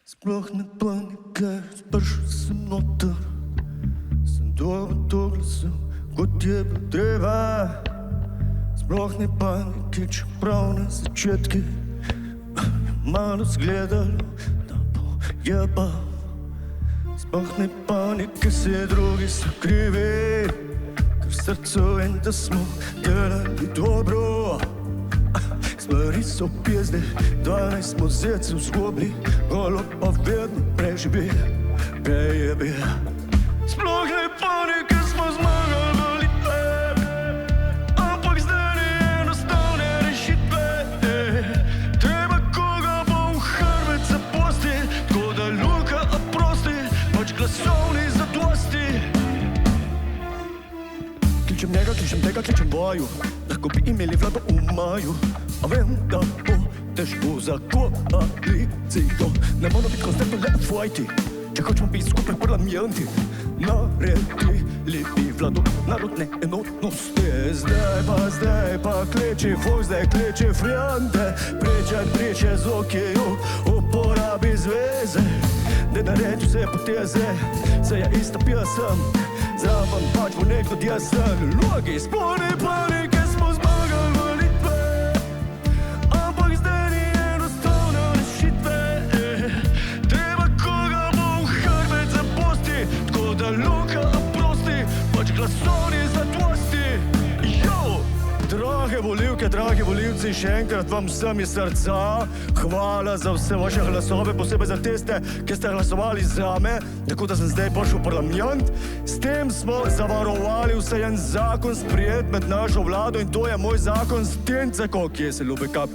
Sploh ne panike, prišel sem noter. Sem dobil to glasu, kot je bilo treba. Sploh ne panike, čeprav na začetki malo zgledalo, da bo jebal. Sploh ne panike, se drugi so krivi, ker v srcu vem, da smo delali dobro. Stvari so pjezde, 12 smo zecev zgubili, golo pa vedno preživi, prejebi. Sploh ne panike, smo zmagali volitve, ampak zdaj ni enostavne rešitve. Treba koga bo v hrbet zaposti, tako da Luka oprosti, pač glasovni zadosti. Kličem njega, kličem tega, kličem boju, lahko bi imeli vlado v maju. A vem, da bo težko za koalicijo, ne moramo biti konstantno le v fajti, če hočemo biti skupaj v parlamenti. Naredili bi vlado narodne enotnosti. Zdaj pa kleči fok, zdaj kleči frijante, priče z okeju, uporabi zveze, da naredi vse poteze, se je ista pesem, zraven pač bo nekdo jasen. Logi, sploh ne panike, smo zmagali volitve, ampak zdaj ni enostavne rešitve. Treba koga bo v hrbet zaposti, tako da Luka oprosti, pač glasovni zadosti. Drage volivke, dragi volivci, še enkrat vam vsem iz srca hvala za vse vaše glasove, posebej za tiste, ki ste glasovali zame, tako da sem zdaj prišel v parlament. S tem smo zavarovali vse en zakon sprejet med našo vlado in to je moj zakon Stenceko, kje se ljubika,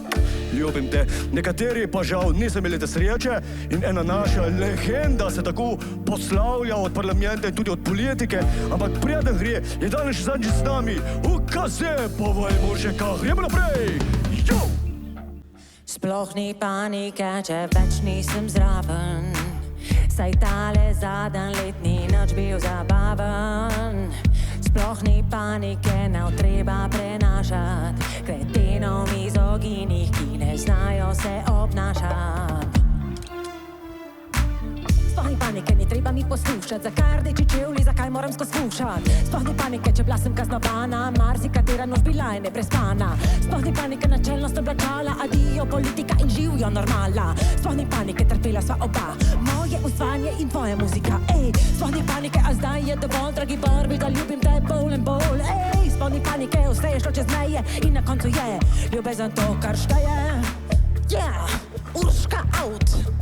ljubim te. Nekateri pa žal niso imeli te sreče in ena naša legenda se tako poslavlja od parlamenta in tudi od politike, ampak preden gre, je danes še zadnjič z nami, ukaze povojmo še kaj, gremo naprej. Sploh ni panike, če več nisem zraven, saj tale zadnji let ni nič bil zabaven. Sploh ni panike, ne treba prenašati kretenov mizoginih, ki ne znajo se obnašati. Sploh ni panike, ni treba mi poslušati, zakaj rdeči čevlji, zakaj moram skozi slušati. Sploh ni panike, če bila sem kaznovana, marsikatera noč bila je neprespana. Sploh ni panike, načelnost oblačala, adijo politika in živjo normala. Sploh ni panike, trpela sva oba, moje ustvarjanje in tvoja muzika. Sploh ni panike, a zdaj je dovolj, dragi Barbi, da ljubim te bolj in bolj. Sploh ni panike, vse je šlo čez meje in na koncu je ljubezen to, kar šteje. Urška out.